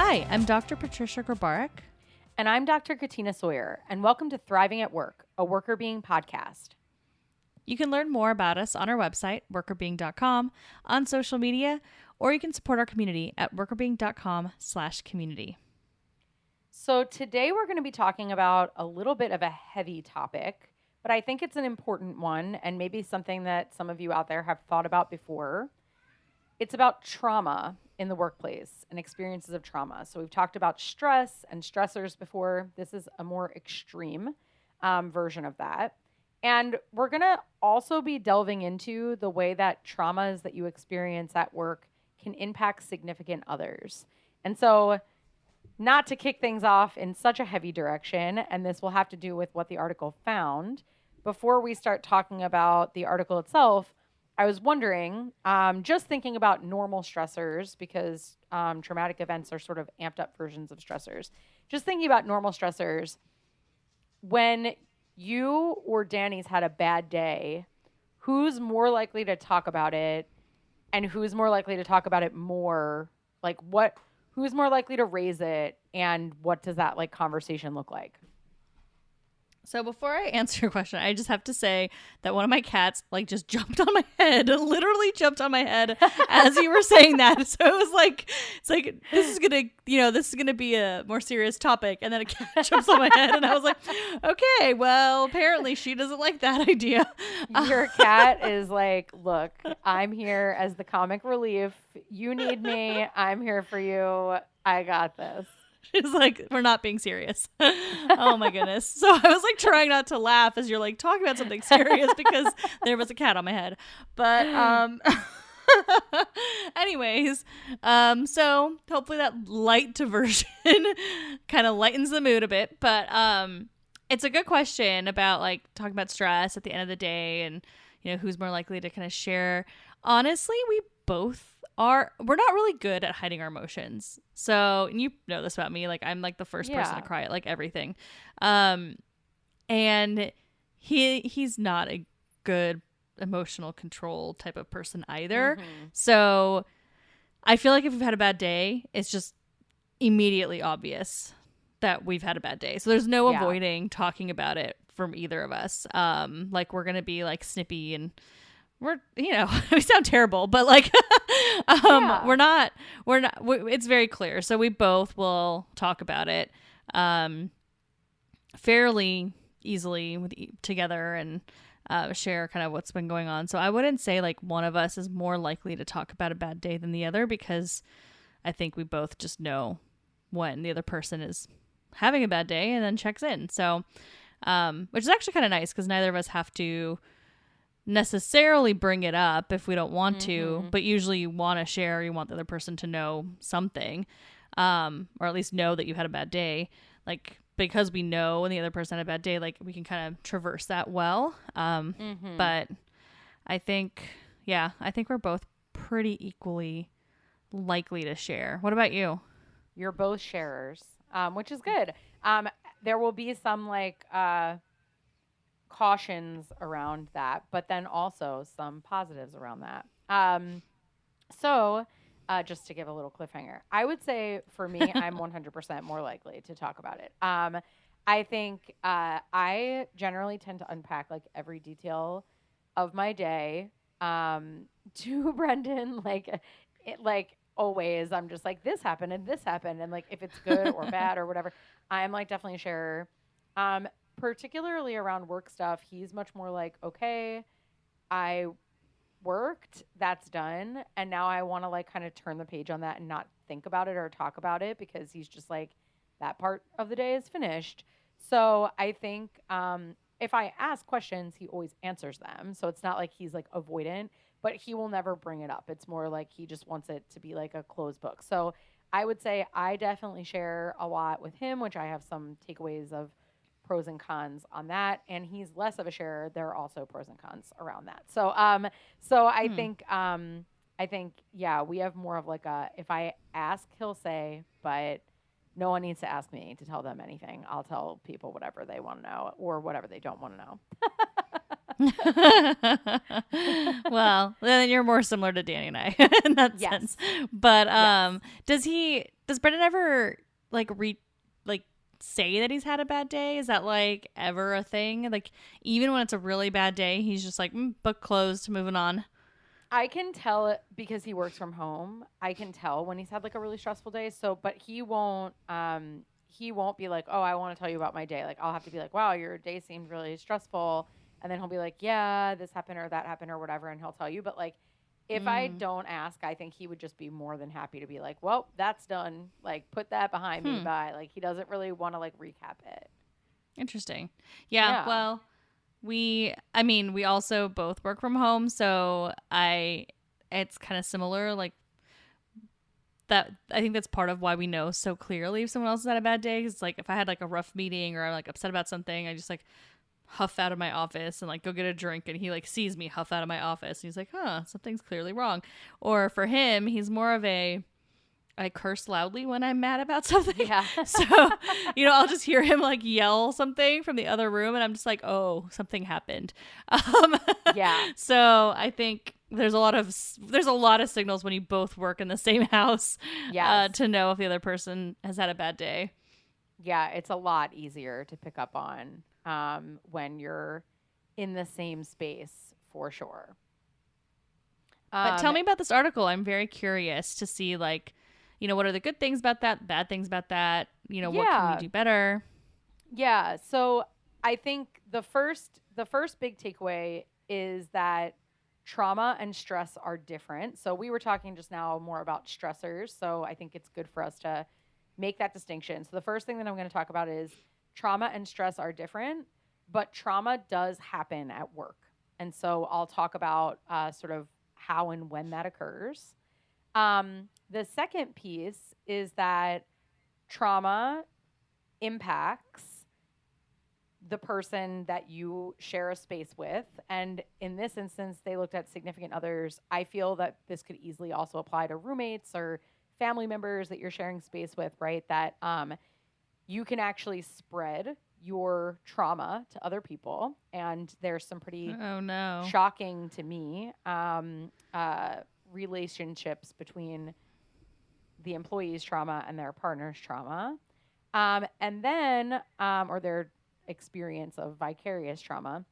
Hi, I'm Dr. Patricia Grabarek. And I'm Dr. Katina Sawyer, and welcome to Thriving at Work, a Worker Being podcast. You can learn more about us on our website, workerbeing.com, on social media, or you can support our community at workerbeing.com/community. So today we're going to be talking about a little bit of a heavy topic, but I think it's an important one and maybe something that some of you out there have thought about before. It's about trauma in the workplace and experiences of trauma. So we've talked about stress and stressors before. This is a more extreme version of that. And we're going to also be delving into the way that traumas that you experience at work can impact significant others. And so, not to kick things off in such a heavy direction, and this will have to do with what the article found, before we start talking about the article itself, I was wondering, just thinking about normal stressors, because traumatic events are sort of amped up versions of stressors. Just thinking about normal stressors, when you or Danny's had a bad day, who's more likely to talk about it and who's more likely to talk about it more? Like who's more likely to raise it and what does that conversation look like? So before I answer your question, I just have to say that one of my cats just jumped on my head, literally jumped on my head as you were saying that. So it was it's like, this is going to be a more serious topic. And then a cat jumps on my head and I was like, okay, well, apparently she doesn't like that idea. Your cat is like, look, I'm here as the comic relief. You need me. I'm here for you. I got this. She's like, we're not being serious. Oh my goodness. So I was trying not to laugh as you're talking about something serious because there was a cat on my head. But anyways, so hopefully that light diversion kind of lightens the mood a bit. But it's a good question about talking about stress at the end of the day and who's more likely to kind of share. Honestly, we both we're not really good at hiding our emotions. So, and you know this about me, I'm the first person to cry at everything. And he's not a good emotional control type of person either. Mm-hmm. So I feel like if we've had a bad day, it's just immediately obvious that we've had a bad day. So there's no avoiding talking about it from either of us. We're going to be snippy and we're, we sound terrible, but we're not, it's very clear. So we both will talk about it, fairly easily together and, share kind of what's been going on. So I wouldn't say one of us is more likely to talk about a bad day than the other, because I think we both just know when the other person is having a bad day and then checks in. So, which is actually kind of nice because neither of us have to necessarily bring it up if we don't want to, but usually you want to share, you want the other person to know something, or at least know that you had a bad day, because we know when the other person had a bad day, we can kind of traverse that well. But I think we're both pretty equally likely to share. What about you? You're both sharers, which is good. There will be some cautions around that, but then also some positives around that. So just to give a little cliffhanger, I would say for me, I'm 100% more likely to talk about it. I think I generally tend to unpack every detail of my day to Brendan, always. I'm just this happened and this happened, and if it's good or bad or whatever, I'm definitely a sharer. Particularly around work stuff, he's much more okay, I worked, that's done, and now I want to kind of turn the page on that and not think about it or talk about it, because he's just that part of the day is finished. So I think if I ask questions, he always answers them. So it's not he's avoidant, but he will never bring it up. It's more he just wants it to be a closed book. So I would say I definitely share a lot with him, which I have some takeaways of pros and cons on that, and he's less of a sharer. There are also pros and cons around that. So I think we have more of if I ask, he'll say, but no one needs to ask me to tell them anything. I'll tell people whatever they want to know or whatever they don't want to know. Well, then you're more similar to Danny and I in that sense. But does he Does Brendan ever like like say that he's had a bad day? Is that like ever a thing? Like even when it's a really bad day, he's just like book closed, moving on. I can tell it because he works from home. I can tell when he's had like a really stressful day. So, but he won't be like, "Oh, I want to tell you about my day." Like I'll have to be like, "Wow, your day seemed really stressful." And then he'll be like, "Yeah, this happened or that happened or whatever," and he'll tell you. But like if I Mm. don't ask, I think he would just be more than happy to be like, "Well, that's done. Like put that behind me." Hmm. Bye. Like he doesn't really want to like recap it. Interesting. Yeah. Yeah. Well, I mean, we also both work from home, so it's kind of similar. Like that, I think that's part of why we know so clearly if someone else has had a bad day. Cause like if I had like a rough meeting or I'm like upset about something, I just like huff out of my office and like go get a drink, and he like sees me huff out of my office and he's like, huh, something's clearly wrong. Or for him, he's more of a, I curse loudly when I'm mad about something. Yeah. So, I'll just hear him like yell something from the other room and I'm just like, oh, something happened. Um, Yeah. so I think there's a lot of signals when you both work in the same house Yes. to know if the other person has had a bad day. Yeah, it's a lot easier to pick up on when you're in the same space for sure. But tell Um, me about this article. I'm very curious to see like, what are the good things about that, bad things about that? What can we yeah, do better? yeah. So I think the first big takeaway is that trauma and stress are different. So we were talking just now more about stressors. So I think it's good for us to make that distinction. So the first thing that I'm going to talk about is trauma and stress are different, but trauma does happen at work. And so I'll talk about sort of how and when that occurs. The second piece is that trauma impacts the person that you share a space with. And in this instance, they looked at significant others. I feel that this could easily also apply to roommates or family members that you're sharing space with, right? That you can actually spread your trauma to other people. And there's some pretty Oh no. shocking to me relationships between the employee's trauma and their partner's trauma. And then, or their experience of vicarious trauma.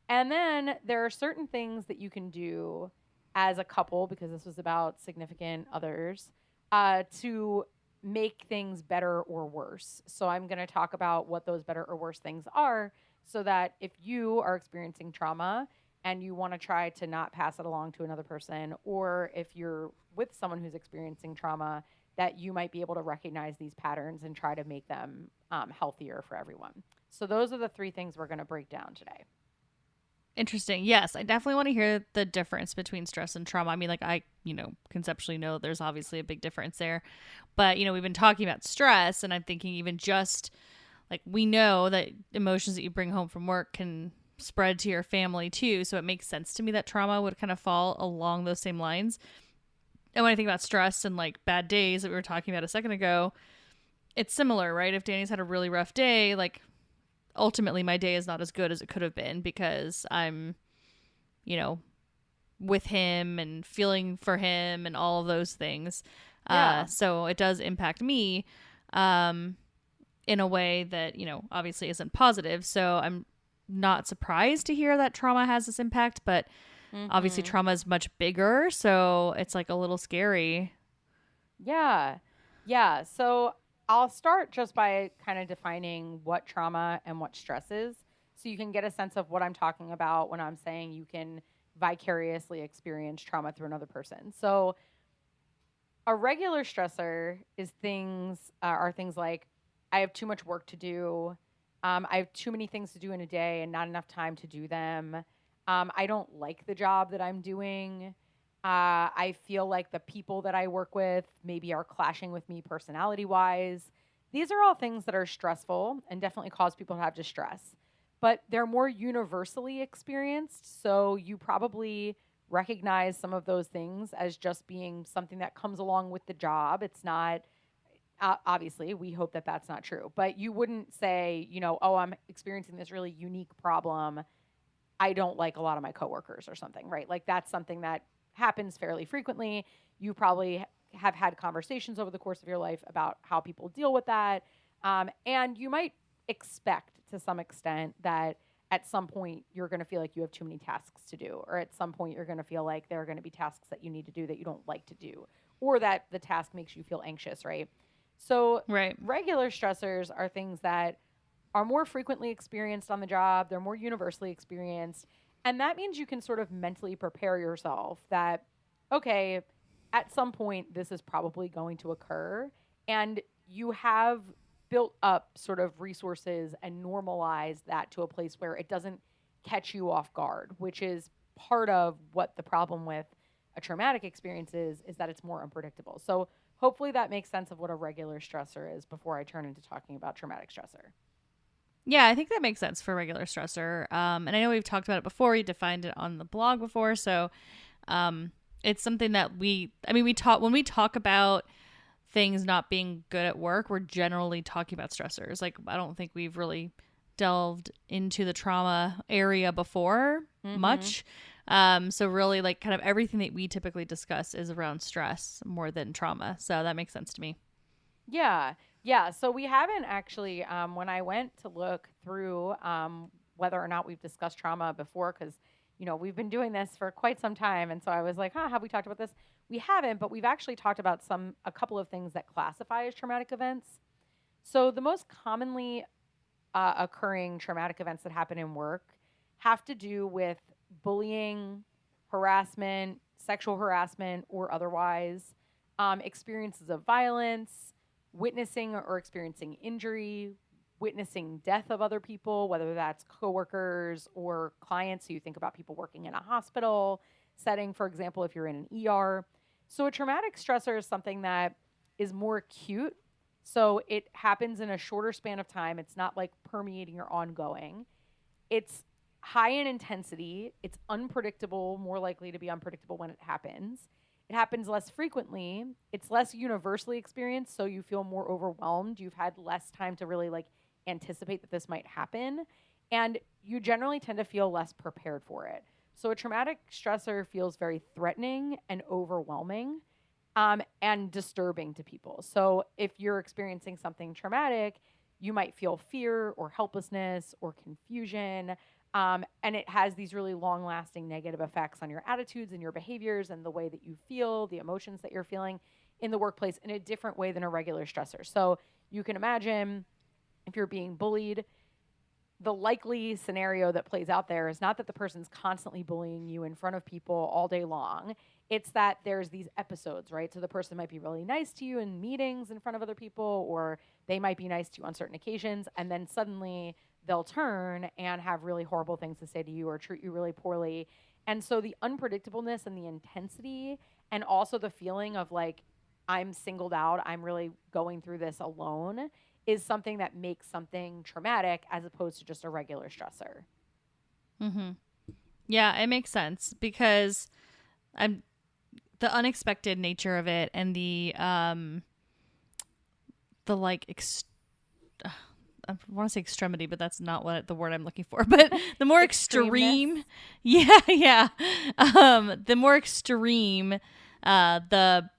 And then there are certain things that you can do as a couple, because this was about significant others, to make things better or worse. So I'm going to talk about what those better or worse things are so that if you are experiencing trauma and you want to try to not pass it along to another person, or if you're with someone who's experiencing trauma, that you might be able to recognize these patterns and try to make them healthier for everyone. So those are the three things we're going to break down today. Interesting. Yes, I definitely want to hear the difference between stress and trauma. I mean, like I, conceptually know there's obviously a big difference there. But, we've been talking about stress and I'm thinking even just like we know that emotions that you bring home from work can spread to your family too. So it makes sense to me that trauma would kind of fall along those same lines. And when I think about stress and like bad days that we were talking about a second ago, it's similar, right? If Danny's had a really rough day, like ultimately my day is not as good as it could have been because I'm, with him and feeling for him and all of those things. Yeah. So it does impact me in a way that, obviously isn't positive. So I'm not surprised to hear that trauma has this impact, but obviously Mm-hmm. trauma is much bigger. So it's like a little scary. Yeah. Yeah. So I'll start just by kind of defining what trauma and what stress is so you can get a sense of what I'm talking about when I'm saying you can vicariously experience trauma through another person. So a regular stressor is things like I have too much work to do. I have too many things to do in a day and not enough time to do them. I don't like the job that I'm doing. I feel like the people that I work with maybe are clashing with me personality wise. These are all things that are stressful and definitely cause people to have distress, but they're more universally experienced. So you probably recognize some of those things as just being something that comes along with the job. It's not, obviously, we hope that that's not true, but you wouldn't say, oh, I'm experiencing this really unique problem. I don't like a lot of my coworkers or something, right? Like that's something that happens fairly frequently. You probably have had conversations over the course of your life about how people deal with that. And you might expect to some extent that at some point you're going to feel like you have too many tasks to do, or at some point you're going to feel like there are going to be tasks that you need to do that you don't like to do, or that the task makes you feel anxious, right? So Right. regular stressors are things that are more frequently experienced on the job. They're more universally experienced. And that means you can sort of mentally prepare yourself that, okay, at some point this is probably going to occur. And you have built up sort of resources and normalized that to a place where it doesn't catch you off guard, which is part of what the problem with a traumatic experience is that it's more unpredictable. So hopefully that makes sense of what a regular stressor is before I turn into talking about traumatic stressor. Yeah, I think that makes sense for regular stressor. And I know we've talked about it before. We defined it on the blog before. So it's something that we talk when we talk about things not being good at work, we're generally talking about stressors. Like, I don't think we've really delved into the trauma area before much. So really, like, kind of everything that we typically discuss is around stress more than trauma. So that makes sense to me. Yeah. Yeah. So we haven't actually, when I went to look through whether or not we've discussed trauma before, because, we've been doing this for quite some time. And so I was like, have we talked about this? We haven't, but we've actually talked about a couple of things that classify as traumatic events. So the most commonly occurring traumatic events that happen in work have to do with bullying, harassment, sexual harassment, or otherwise, experiences of violence, witnessing or experiencing injury, witnessing death of other people, whether that's coworkers or clients. So you think about people working in a hospital setting, for example, if you're in an ER. So a traumatic stressor is something that is more acute. So it happens in a shorter span of time. It's not like permeating or ongoing. It's high in intensity. It's unpredictable, more likely to be unpredictable when it happens. It happens less frequently. It's less universally experienced, so you feel more overwhelmed. You've had less time to really like anticipate that this might happen, and you generally tend to feel less prepared for it. So a traumatic stressor feels very threatening and overwhelming, and disturbing to people. So if you're experiencing something traumatic, you might feel fear or helplessness or confusion. And it has these really long-lasting negative effects on your attitudes and your behaviors and the way that you feel, the emotions that you're feeling in the workplace in a different way than a regular stressor. So you can imagine if you're being bullied, the likely scenario that plays out there is not that the person's constantly bullying you in front of people all day long. It's that there's these episodes, right? So the person might be really nice to you in meetings in front of other people, or they might be nice to you on certain occasions, and then suddenly they'll turn and have really horrible things to say to you or treat you really poorly. And so the unpredictableness and the intensity, and also the feeling of like, I'm singled out, I'm really going through this alone, is something that makes something traumatic as opposed to just a regular stressor. Mm-hmm. Yeah, it makes sense because the unexpected nature of it and the like I want to say extremity, but that's not what the word I'm looking for. But the more extreme, yeah. The more extreme, the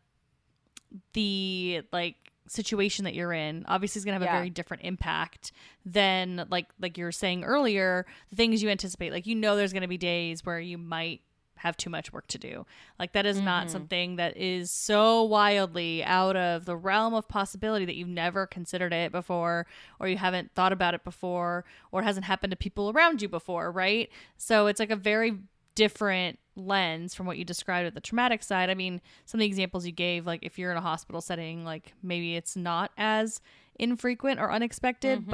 like situation that you're in obviously is going to have a very different impact than like you were saying earlier, the things you anticipate. Like, there's going to be days where you might have too much work to do. Like, that is not something that is so wildly out of the realm of possibility that you've never considered it before, or you haven't thought about it before, or it hasn't happened to people around you before, right? So it's like a very different lens from what you described at the traumatic side. I mean, some of the examples you gave, like if you're in a hospital setting, like maybe it's not as infrequent or unexpected,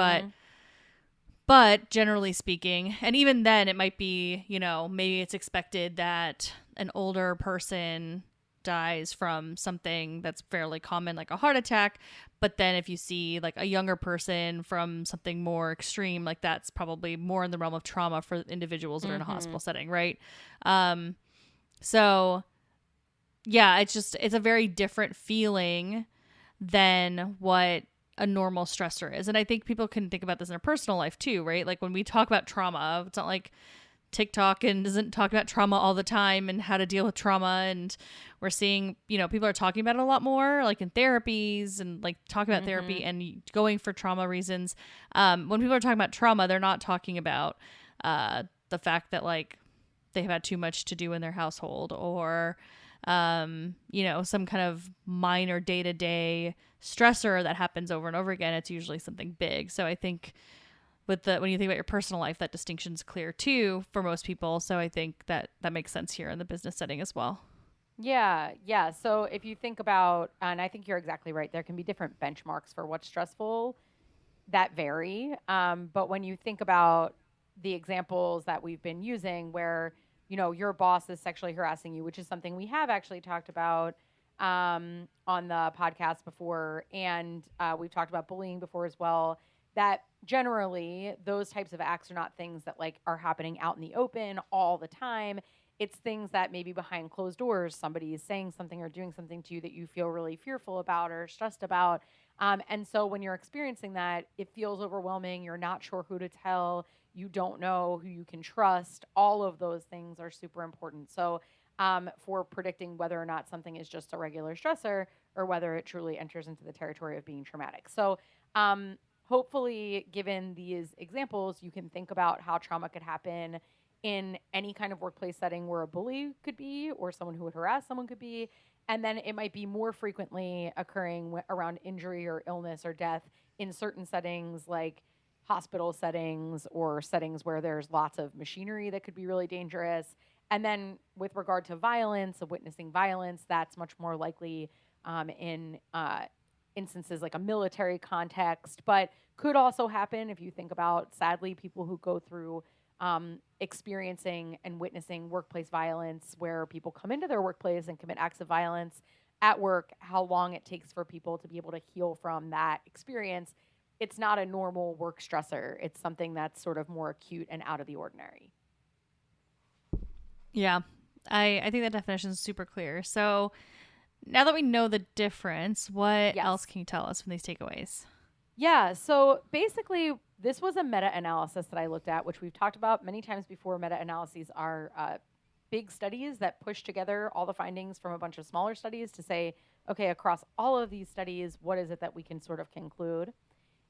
but generally speaking, and even then it might be, maybe it's expected that an older person dies from something that's fairly common, like a heart attack. But then if you see like a younger person from something more extreme, like that's probably more in the realm of trauma for individuals that are in a hospital setting, right? So yeah, it's a very different feeling than what a normal stressor is. And I think people can think about this in their personal life too, right? Like when we talk about trauma, it's not like TikTok and doesn't talk about trauma all the time and how to deal with trauma. And we're seeing, people are talking about it a lot more, like in therapies and like talking about therapy and going for trauma reasons. When people are talking about trauma, they're not talking about the fact that like they've had too much to do in their household or, some kind of minor day-to-day stressor that happens over and over again. It's usually something big. So I think when you think about your personal life, that distinction's clear too for most people. So I think that makes sense here in the business setting as well. Yeah. Yeah. So if you think about, and I think you're exactly right, there can be different benchmarks for what's stressful that vary. But when you think about the examples that we've been using where, your boss is sexually harassing you, which is something we have actually talked about on the podcast before. And we've talked about bullying before as well, that generally those types of acts are not things that like are happening out in the open all the time. It's things that maybe behind closed doors, somebody is saying something or doing something to you that you feel really fearful about or stressed about. And so when you're experiencing that, it feels overwhelming. You're not sure who to tell. You don't know who you can trust. All of those things are super important. So for predicting whether or not something is just a regular stressor or whether it truly enters into the territory of being traumatic. So hopefully, given these examples, you can think about how trauma could happen in any kind of workplace setting where a bully could be or someone who would harass someone could be. And then it might be more frequently occurring around injury or illness or death in certain settings like hospital settings or settings where there's lots of machinery that could be really dangerous. And then with regard to violence, of witnessing violence, that's much more likely in instances like a military context, but could also happen if you think about, sadly, people who go through experiencing and witnessing workplace violence where people come into their workplace and commit acts of violence at work, how long it takes for people to be able to heal from that experience. It's not a normal work stressor. It's something that's sort of more acute and out of the ordinary. Yeah, I think that definition is super clear. So now that we know the difference, what else can you tell us from these takeaways? Yeah, so basically, this was a meta-analysis that I looked at, which we've talked about many times before. Meta-analyses are big studies that push together all the findings from a bunch of smaller studies to say, okay, across all of these studies, what is it that we can sort of conclude?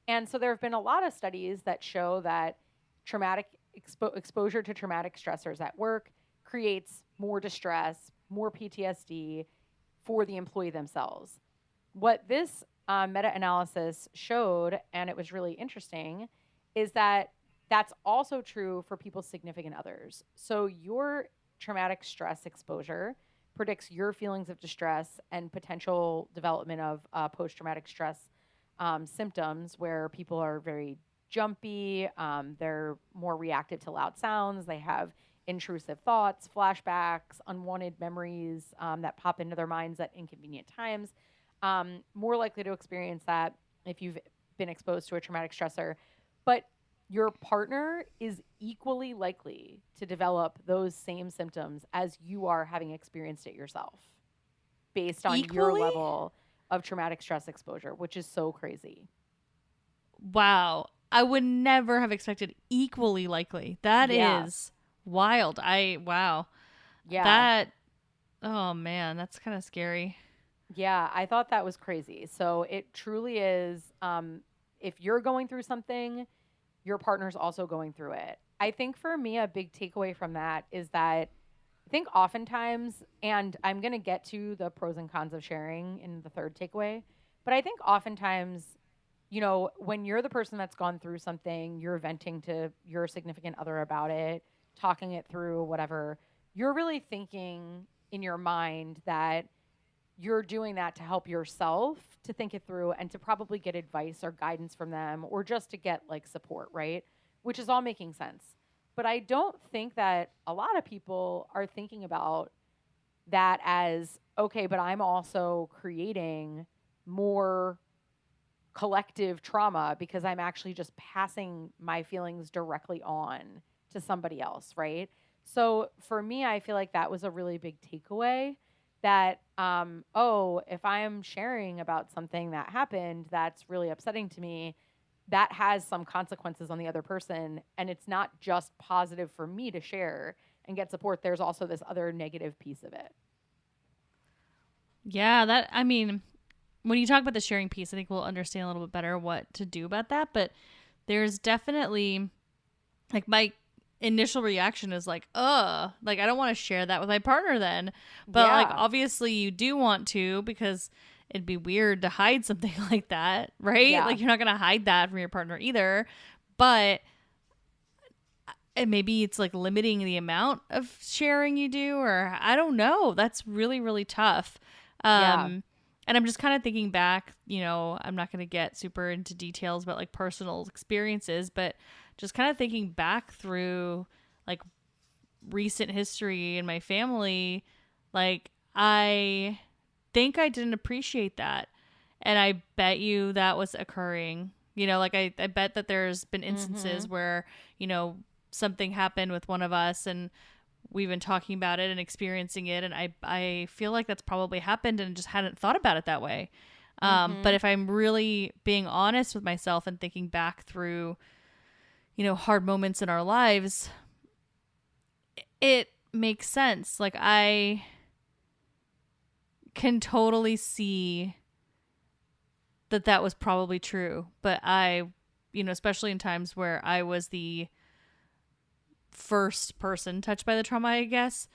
And so there have been a lot of studies that show that traumatic exposure to traumatic stressors at work creates more distress, more PTSD for the employee themselves. What this meta-analysis showed, and it was really interesting, is that that's also true for people's significant others. So your traumatic stress exposure predicts your feelings of distress and potential development of post-traumatic stress symptoms where people are very jumpy, they're more reactive to loud sounds, they have intrusive thoughts, flashbacks, unwanted memories that pop into their minds at inconvenient times. More likely to experience that if you've been exposed to a traumatic stressor. But your partner is equally likely to develop those same symptoms as you are having experienced it yourself based on your level of traumatic stress exposure, which is so crazy. Wow. I would never have expected equally likely. That is wild. Wow. Yeah. Oh man, that's kind of scary. Yeah, I thought that was crazy. So it truly is, if you're going through something, your partner's also going through it. I think for me, a big takeaway from that is that I think oftentimes, and I'm going to get to the pros and cons of sharing in the third takeaway, but I think oftentimes, when you're the person that's gone through something, you're venting to your significant other about it, talking it through, whatever, you're really thinking in your mind that you're doing that to help yourself to think it through and to probably get advice or guidance from them or just to get like support, right? Which is all making sense. But I don't think that a lot of people are thinking about that as, okay, but I'm also creating more collective trauma because I'm actually just passing my feelings directly on to somebody else, right? So for me, I feel like that was a really big takeaway that, if I'm sharing about something that happened that's really upsetting to me, that has some consequences on the other person. And it's not just positive for me to share and get support. There's also this other negative piece of it. Yeah, that, I mean, when you talk about the sharing piece, I think we'll understand a little bit better what to do about that. But there's definitely, like, my initial reaction is like, like, I don't want to share that with my partner then. But, like, Yeah. obviously you do want to, because it'd be weird to hide something like that, right? Yeah. Like, you're not going to hide that from your partner either. But and maybe it's like limiting the amount of sharing you do, or I don't know. That's really, really tough. Yeah. And I'm just kind of thinking back, I'm not going to get super into details about like personal experiences, but just kind of thinking back through like recent history in my family, like I think I didn't appreciate that. And I bet you that was occurring. Like I bet that there's been instances where, something happened with one of us and we've been talking about it and experiencing it. And I feel like that's probably happened and just hadn't thought about it that way. But if I'm really being honest with myself and thinking back through, hard moments in our lives, it makes sense. Like I can totally see that was probably true. But I, especially in times where I was the first person touched by the trauma, I guess,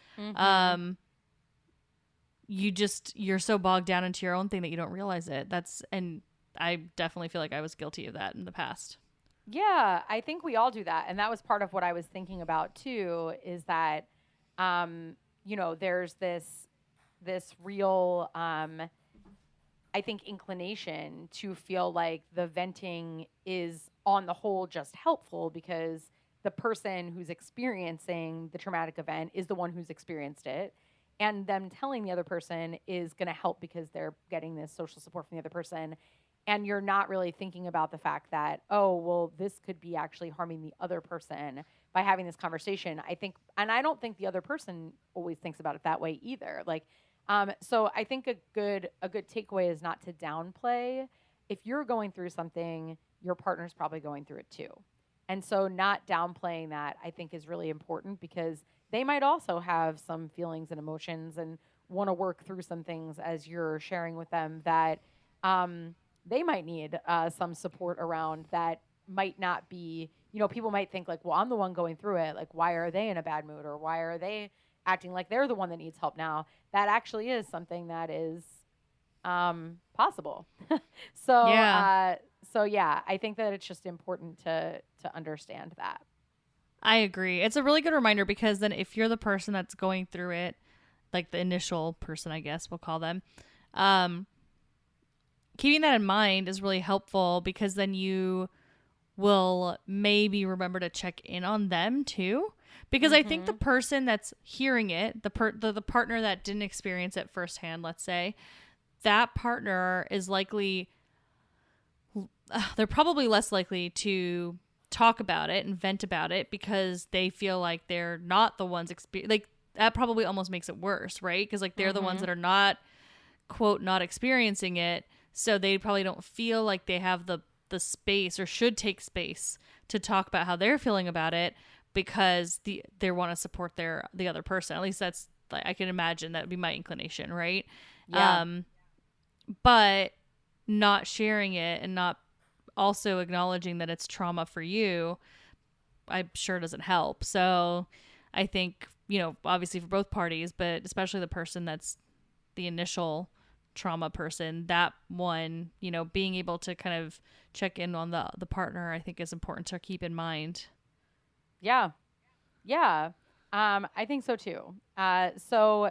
you're so bogged down into your own thing that you don't realize it. And I definitely feel like I was guilty of that in the past. Yeah, I think we all do that. And that was part of what I was thinking about too, is that, there's this real, I think, inclination to feel like the venting is on the whole just helpful because the person who's experiencing the traumatic event is the one who's experienced it. And them telling the other person is going to help because they're getting this social support from the other person. And you're not really thinking about the fact that, oh, well, this could be actually harming the other person by having this conversation. I think, and I don't think the other person always thinks about it that way either. Like, so I think a good takeaway is not to downplay. If you're going through something, your partner's probably going through it too. And so not downplaying that, I think, is really important because they might also have some feelings and emotions and want to work through some things as you're sharing with them that they might need some support around that might not be, people might think like, well, I'm the one going through it. Like, why are they in a bad mood or why are they acting like they're the one that needs help now? That actually is something that is possible. So, Yeah. yeah, I think that it's just important to understand that. I agree. It's a really good reminder because then if you're the person that's going through it, like the initial person, I guess we'll call them, keeping that in mind is really helpful because then you will maybe remember to check in on them too. Because I think the person that's hearing it, the partner that didn't experience it firsthand, let's say, that partner is likely, they're probably less likely to talk about it and vent about it because they feel like they're not the ones like that probably almost makes it worse, right? Because like they're the ones that are not, quote, not experiencing it, so they probably don't feel like they have the space or should take space to talk about how they're feeling about it because they want to support the other person. At least that's, I can imagine that would be my inclination, right? Yeah. But not sharing it and not also acknowledging that it's trauma for you, I'm sure doesn't help. So I think, obviously for both parties, but especially the person that's the initial trauma person, that one, being able to kind of check in on the partner, I think is important to keep in mind. Yeah. Yeah. I think so too. So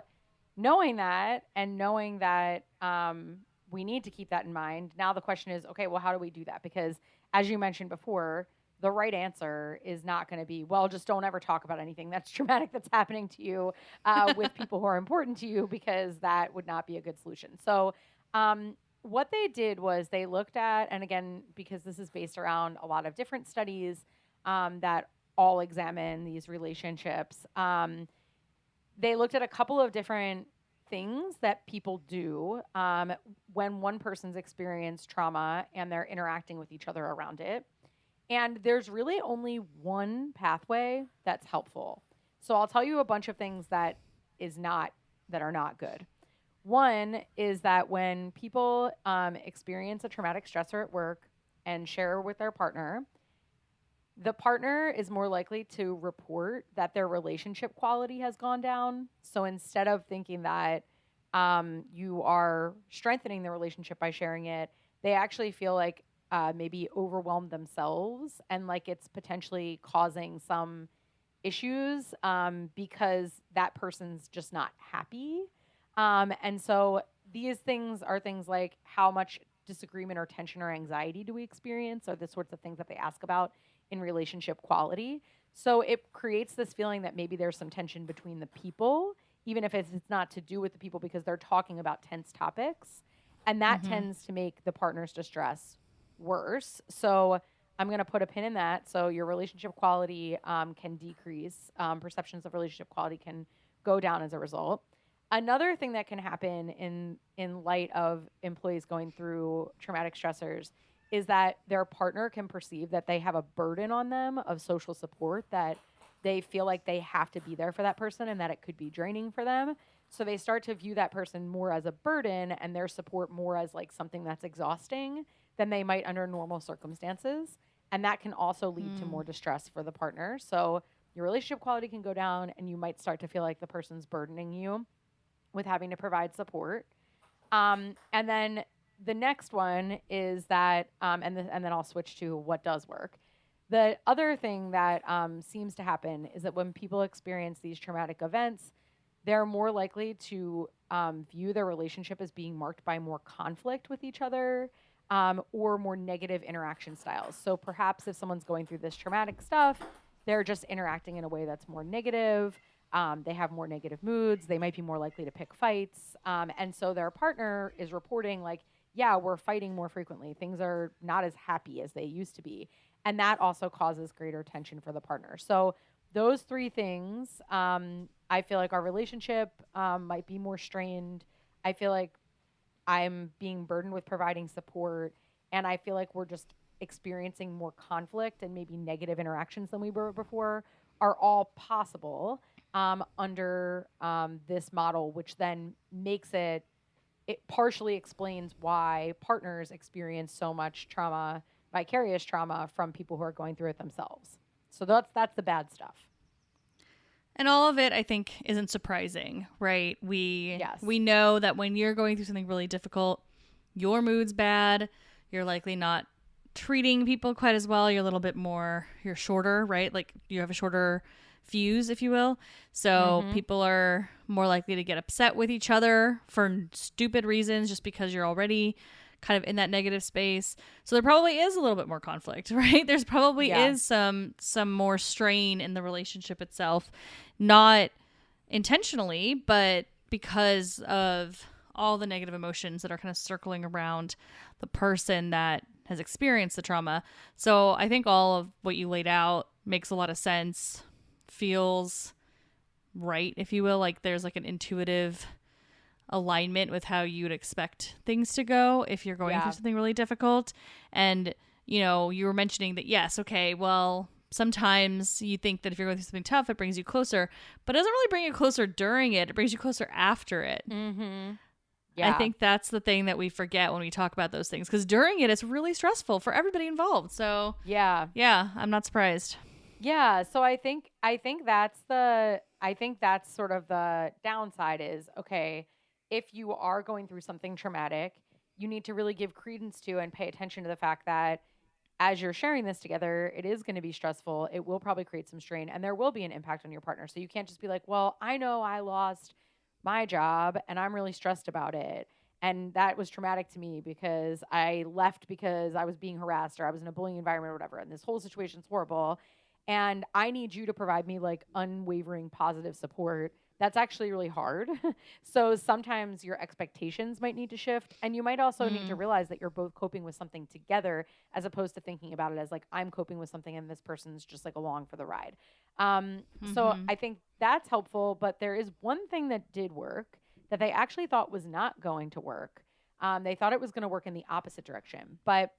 knowing that and knowing that we need to keep that in mind, now the question is, okay, well, how do we do that? Because as you mentioned before, the right answer is not going to be, well, just don't ever talk about anything that's traumatic that's happening to you with people who are important to you, because that would not be a good solution. So what they did was they looked at, and again, because this is based around a lot of different studies that all examine these relationships, they looked at a couple of different things that people do when one person's experienced trauma and they're interacting with each other around it. And there's really only one pathway that's helpful. So I'll tell you a bunch of things that are not good. One is that when people experience a traumatic stressor at work and share with their partner, the partner is more likely to report that their relationship quality has gone down. So instead of thinking that you are strengthening the relationship by sharing it, they actually feel like maybe overwhelmed themselves and like it's potentially causing some issues because that person's just not happy. And so these things are things like how much disagreement or tension or anxiety do we experience, or the sorts of things that they ask about in relationship quality. So it creates this feeling that maybe there's some tension between the people, even if it's not to do with the people because they're talking about tense topics. And that tends to make the partner's distress worse. So I'm going to put a pin in that. So your relationship quality can decrease. Perceptions of relationship quality can go down as a result. Another thing that can happen in light of employees going through traumatic stressors is that their partner can perceive that they have a burden on them of social support, that they feel like they have to be there for that person and that it could be draining for them. So they start to view that person more as a burden and their support more as like something that's exhausting than they might under normal circumstances. And that can also lead to more distress for the partner. So your relationship quality can go down and you might start to feel like the person's burdening you with having to provide support. And then the next one is that, and then I'll switch to what does work. The other thing that seems to happen is that when people experience these traumatic events, they're more likely to view their relationship as being marked by more conflict with each other or more negative interaction styles. So perhaps if someone's going through this traumatic stuff, they're just interacting in a way that's more negative. They have more negative moods. They might be more likely to pick fights. And so their partner is reporting like, yeah, we're fighting more frequently. Things are not as happy as they used to be. And that also causes greater tension for the partner. So those three things, I feel like our relationship might be more strained. I feel like I'm being burdened with providing support. And I feel like we're just experiencing more conflict and maybe negative interactions than we were before are all possible under this model, which then makes it partially explains why partners experience so much trauma, vicarious trauma from people who are going through it themselves. So that's the bad stuff. And all of it, I think, isn't surprising, right? We know that when you're going through something really difficult, your mood's bad. You're likely not treating people quite as well. You're shorter, right? Like you have a shorter fuse, if you will. So people are more likely to get upset with each other for stupid reasons just because you're already kind of in that negative space. So there probably is a little bit more conflict, right? There's probably is some more strain in the relationship itself, not intentionally, but because of all the negative emotions that are kind of circling around the person that has experienced the trauma. So I think all of what you laid out makes a lot of sense, feels right, if you will. Like there's like an intuitive alignment with how you would expect things to go if you're going through something really difficult. And, you know, you were mentioning that, yes, okay, well, sometimes you think that if you're going through something tough, it brings you closer, but it doesn't really bring you closer during it. It brings you closer after it. Yeah. I think that's the thing that we forget when we talk about those things, because during it, it's really stressful for everybody involved. So yeah, I'm not surprised. Yeah. So I think that's sort of the downside is, okay, if you are going through something traumatic, you need to really give credence to and pay attention to the fact that as you're sharing this together, it is going to be stressful. It will probably create some strain and there will be an impact on your partner. So you can't just be like, well, I know I lost my job and I'm really stressed about it. And that was traumatic to me because I left because I was being harassed or I was in a bullying environment or whatever. And this whole situation's horrible. And I need you to provide me like unwavering positive support. That's actually really hard. So sometimes your expectations might need to shift. And you might also need to realize that you're both coping with something together as opposed to thinking about it as like, I'm coping with something and this person's just like along for the ride. So I think that's helpful. But there is one thing that did work that they actually thought was not going to work. They thought it was going to work in the opposite direction. But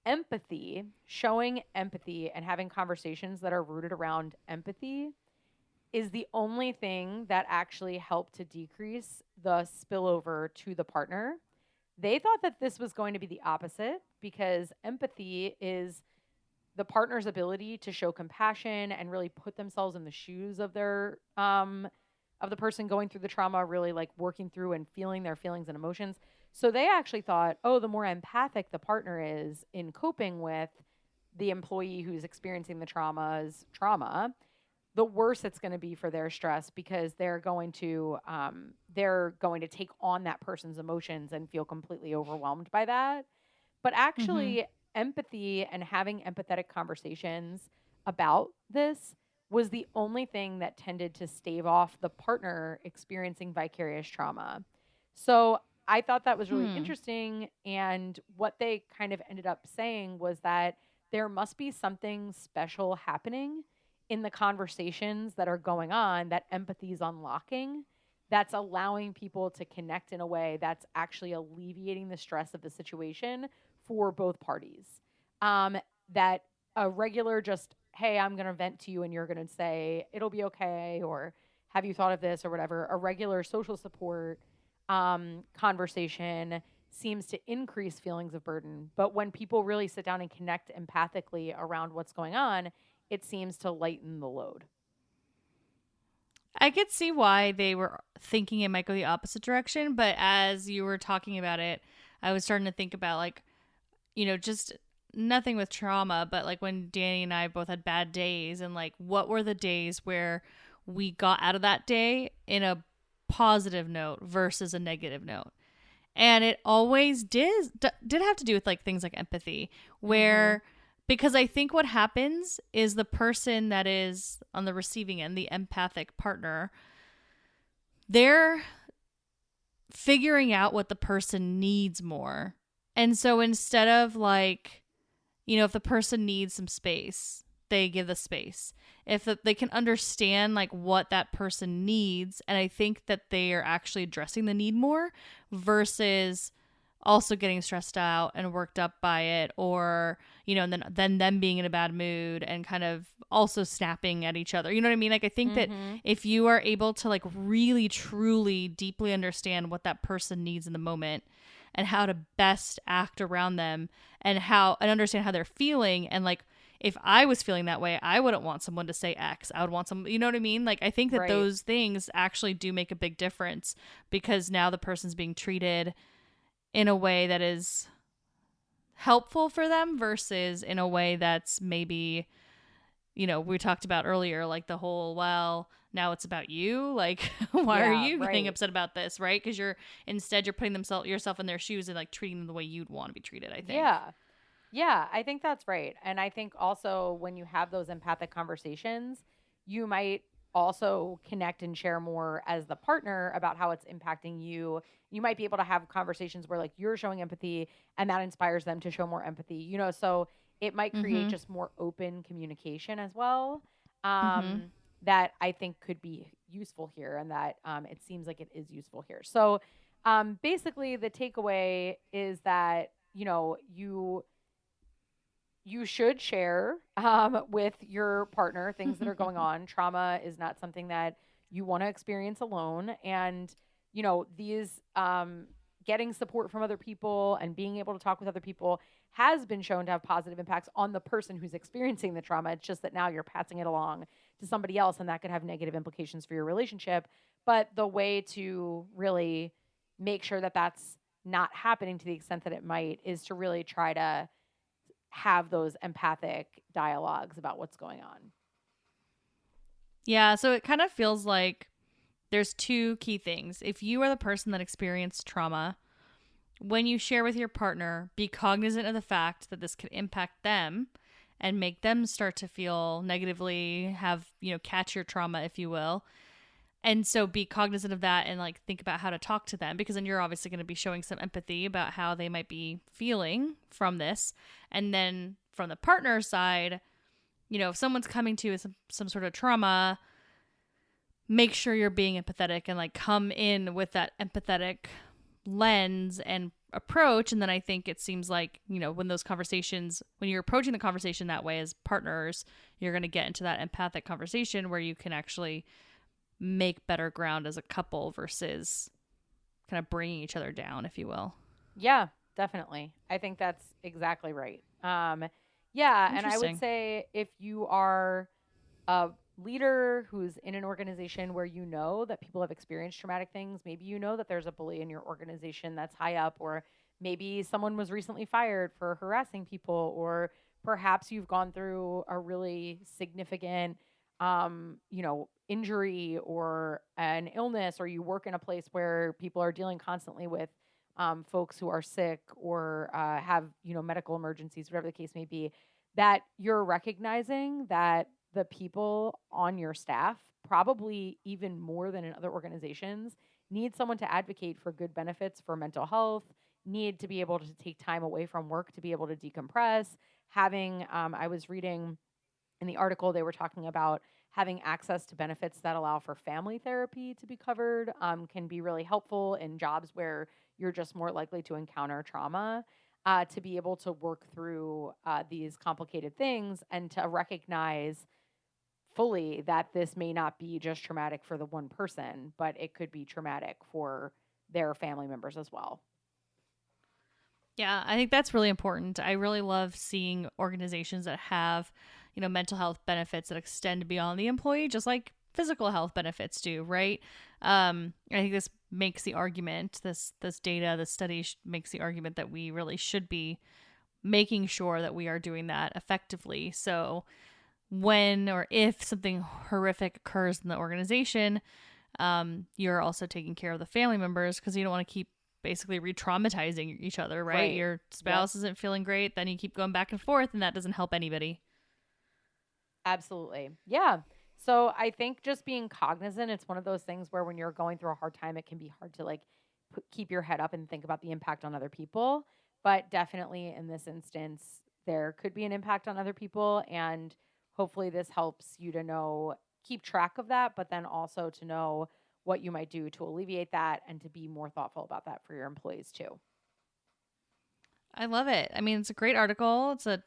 empathy, showing empathy and having conversations that are rooted around empathy is the only thing that actually helped to decrease the spillover to the partner. They thought that this was going to be the opposite because empathy is the partner's ability to show compassion and really put themselves in the shoes of their of the person going through the trauma, really like working through and feeling their feelings and emotions. So they actually thought, oh, the more empathic the partner is in coping with the employee who's experiencing the trauma's trauma, the worse it's going to be for their stress because they're going to take on that person's emotions and feel completely overwhelmed by that. But Mm-hmm. actually, empathy and having empathetic conversations about this was the only thing that tended to stave off the partner experiencing vicarious trauma. So I thought that was really Hmm. interesting. And what they kind of ended up saying was that there must be something special happening in the conversations that are going on that empathy is unlocking, that's allowing people to connect in a way that's actually alleviating the stress of the situation for both parties. Um, that a regular just, hey, I'm going to vent to you and you're going to say, it'll be okay, or have you thought of this, or whatever, a regular social support conversation seems to increase feelings of burden. But when people really sit down and connect empathically around what's going on, it seems to lighten the load. I could see why they were thinking it might go the opposite direction, but as you were talking about it, I was starting to think about like, just nothing with trauma, but like when Danny and I both had bad days and like what were the days where we got out of that day in a positive note versus a negative note. And it always did have to do with like things like empathy, Mhm. where because I think what happens is the person that is on the receiving end, the empathic partner, they're figuring out what the person needs more. And so instead of like, if the person needs some space, they give the space. If they can understand like what that person needs, and I think that they are actually addressing the need more versus also getting stressed out and worked up by it, or and then them being in a bad mood and kind of also snapping at each other. You know what I mean? Like I think that Mhm. if you are able to like really truly deeply understand what that person needs in the moment and how to best act around them and understand how they're feeling, and like if I was feeling that way, I wouldn't want someone to say X. I would want some, you know what I mean? Like I think that Right. those things actually do make a big difference because now the person's being treated in a way that is helpful for them versus in a way that's maybe, we talked about earlier, like the whole, well, now it's about you. Like, why are Yeah, you getting right. upset about this? Right. Because you're putting yourself in their shoes and like treating them the way you'd want to be treated, I think. Yeah. Yeah, I think that's right. And I think also when you have those empathic conversations, you might also connect and share more as the partner about how it's impacting you. You might be able to have conversations where like you're showing empathy and that inspires them to show more empathy. So it might Mm create hmm. just more open communication as well. Mm hmm. That I think could be useful here and that it seems like it is useful here. So basically the takeaway is that, you should share with your partner things that are going on. Trauma is not something that you want to experience alone. And, these getting support from other people and being able to talk with other people has been shown to have positive impacts on the person who's experiencing the trauma. It's just that now you're passing it along to somebody else, and that could have negative implications for your relationship. But the way to really make sure that that's not happening to the extent that it might is to really try to have those empathic dialogues about what's going on. Yeah. So it kind of feels like there's two key things. If you are the person that experienced trauma, when you share with your partner, be cognizant of the fact that this could impact them and make them start to feel negatively, catch your trauma, if you will. And so be cognizant of that and like think about how to talk to them, because then you're obviously going to be showing some empathy about how they might be feeling from this. And then from the partner side, if someone's coming to you with some sort of trauma, make sure you're being empathetic and like come in with that empathetic lens and approach. And then I think it seems like, you know, when you're approaching the conversation that way as partners, you're going to get into that empathic conversation where you can actually make better ground as a couple versus kind of bringing each other down, if you will. Yeah, definitely. I think that's exactly right. Yeah. And I would say if you are a leader who's in an organization where you know that people have experienced traumatic things, maybe you know that there's a bully in your organization that's high up, or maybe someone was recently fired for harassing people, or perhaps you've gone through a really significant injury or an illness, or you work in a place where people are dealing constantly with folks who are sick or have, medical emergencies, whatever the case may be, that you're recognizing that the people on your staff, probably even more than in other organizations, need someone to advocate for good benefits for mental health, need to be able to take time away from work to be able to decompress. I was reading in the article, they were talking about having access to benefits that allow for family therapy to be covered can be really helpful in jobs where you're just more likely to encounter trauma, to be able to work through these complicated things and to recognize fully that this may not be just traumatic for the one person, but it could be traumatic for their family members as well. Yeah, I think that's really important. I really love seeing organizations that have, mental health benefits that extend beyond the employee, just like physical health benefits do, right? I think this makes the argument, this data, this study makes the argument that we really should be making sure that we are doing that effectively. So when or if something horrific occurs in the organization, you're also taking care of the family members, because you don't want to keep basically re-traumatizing each other, right? Your spouse isn't feeling great, then you keep going back and forth, and that doesn't help anybody. Absolutely. Yeah. So I think just being cognizant, it's one of those things where when you're going through a hard time, it can be hard to keep your head up and think about the impact on other people. But definitely in this instance, there could be an impact on other people. And hopefully this helps you to keep track of that, but then also to know what you might do to alleviate that and to be more thoughtful about that for your employees too. I love it. I mean, it's a great article. It's a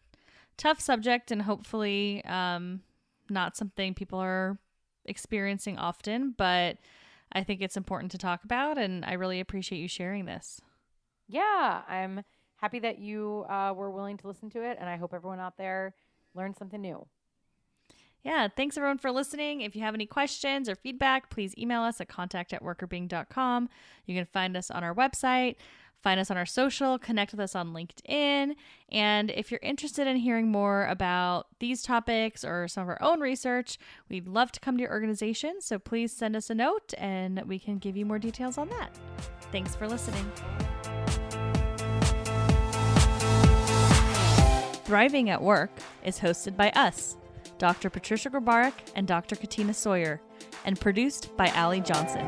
tough subject and hopefully not something people are experiencing often, but I think it's important to talk about, and I really appreciate you sharing this. Yeah, I'm happy that you were willing to listen to it, and I hope everyone out there learned something new. Yeah, thanks everyone for listening. If you have any questions or feedback, please email us at contact@workerbing.com. You can find us on our website, find us on our social, connect with us on LinkedIn. And if you're interested in hearing more about these topics or some of our own research, we'd love to come to your organization. So please send us a note and we can give you more details on that. Thanks for listening. Thriving at Work is hosted by us, Dr. Patricia Grabarek and Dr. Katina Sawyer, and produced by Allie Johnson.